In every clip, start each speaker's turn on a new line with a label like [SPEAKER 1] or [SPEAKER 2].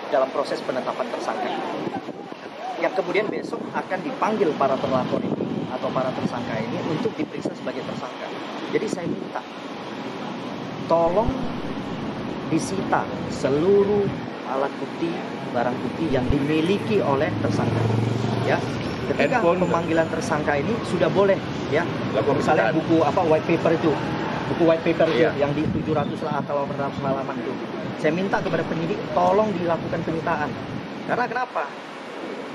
[SPEAKER 1] dalam proses penetapan tersangka. Yang kemudian besok akan dipanggil para terlapor ini atau para tersangka ini untuk diperiksa sebagai tersangka. Jadi saya minta tolong disita seluruh alat bukti, barang bukti yang dimiliki oleh tersangka. Ya, ketika pemanggilan tersangka ini sudah boleh, ya. Misalnya buku white paper itu, yang di 700 lah kalau halaman itu. Saya minta kepada penyidik tolong dilakukan penyitaan. Karena kenapa?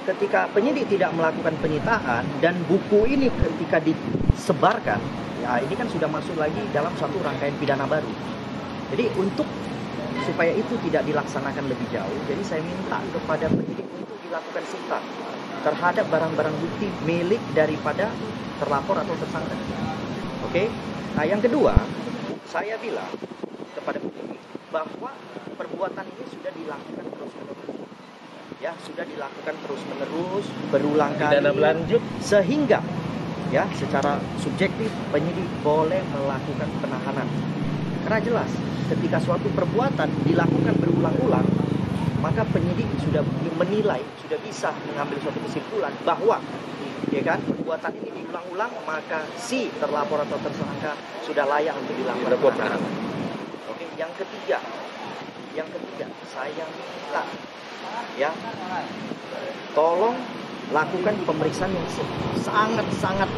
[SPEAKER 1] Ketika penyidik tidak melakukan penyitaan dan buku ini ketika disebarkan, ya ini kan sudah masuk lagi dalam suatu rangkaian pidana baru. Jadi supaya itu tidak dilaksanakan lebih jauh, jadi saya minta kepada penyidik untuk dilakukan sita terhadap barang-barang bukti milik daripada terlapor atau tersangka. Oke? Nah, yang kedua, saya bilang kepada penyidik bahwa perbuatan ini sudah dilakukan terus-menerus. Ya, sudah dilakukan terus-menerus, berulang kali, sehingga ya secara subjektif penyidik boleh melakukan penahanan. Karena jelas ketika suatu perbuatan dilakukan berulang-ulang, maka penyidik sudah menilai, sudah bisa mengambil suatu kesimpulan bahwa ya kan perbuatan ini diulang-ulang, maka si terlapor atau tersangka sudah layak untuk dilakukan penahanan. Oke, yang ketiga saya minta ya tolong lakukan pemeriksaan yang sangat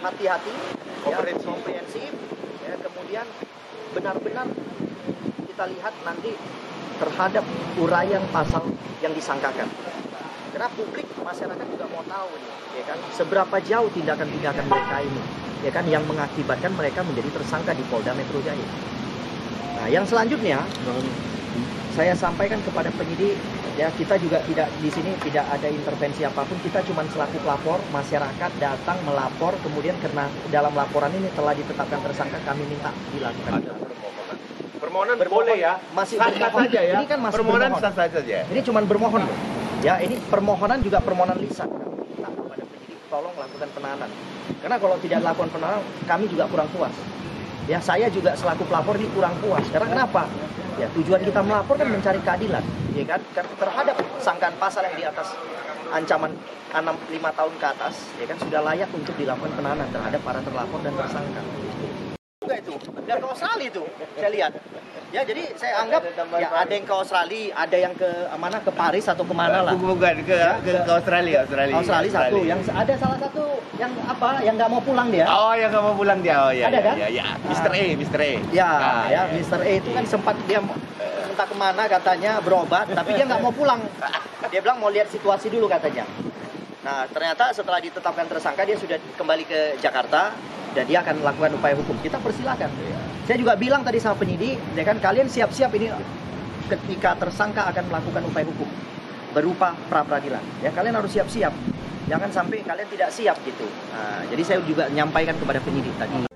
[SPEAKER 1] hati-hati, komprehensif, ya, kemudian benar-benar kita lihat nanti terhadap uraian pasal yang disangkakan. Karena publik, masyarakat juga mau tahu nih, ya kan, seberapa jauh tindakan-tindakan mereka ini, ya kan, yang mengakibatkan mereka menjadi tersangka di Polda Metro Jaya. Nah, yang selanjutnya saya sampaikan kepada penyidik, ya kita juga di sini tidak ada intervensi apapun, kita cuma selaku pelapor, masyarakat datang melapor, kemudian karena dalam laporan ini telah ditetapkan tersangka, kami minta dilakukan
[SPEAKER 2] permohonan boleh ya,
[SPEAKER 1] masih bermohon saja ya. Ini kan masih
[SPEAKER 2] permohonan
[SPEAKER 1] bermohon.
[SPEAKER 2] sah saja.
[SPEAKER 1] Ini cuma bermohon loh. Ya, ini permohonan juga permohonan lisan. Minta kepada penyidik tolong lakukan penahanan. Karena kalau tidak lakukan penahanan, kami juga kurang puas. Ya, saya juga selaku pelapor ini kurang puas. Karena kenapa? Ya, tujuan kita melapor kan mencari keadilan, ya kan? Terhadap sangkaan pasal yang di atas ancaman 5 tahun ke atas, ya kan, sudah layak untuk dilakukan penahanan terhadap para terlapor dan tersangka. Itu dan ke Australia itu saya lihat ya, jadi saya anggap ya ada yang ke Australia, ada yang ke mana, ke Paris atau kemana lah,
[SPEAKER 2] bukan ke Australia
[SPEAKER 1] satu, yang ada salah satu yang yang nggak mau pulang dia.
[SPEAKER 2] Yang nggak mau pulang dia.
[SPEAKER 1] Ada kan?
[SPEAKER 2] Ya. Mr. A.
[SPEAKER 1] Mr. A itu kan sempat dia entah kemana katanya berobat, tapi dia nggak mau pulang. Dia bilang mau lihat situasi dulu katanya. Nah, ternyata setelah ditetapkan tersangka dia sudah kembali ke Jakarta dan dia akan melakukan upaya hukum. Kita persilakan. Saya juga bilang tadi sama penyidik, ya kan, kalian siap-siap ini ketika tersangka akan melakukan upaya hukum berupa pra peradilan. Ya, kalian harus siap-siap. Jangan sampai kalian tidak siap gitu. Nah, jadi saya juga menyampaikan kepada penyidik tadi.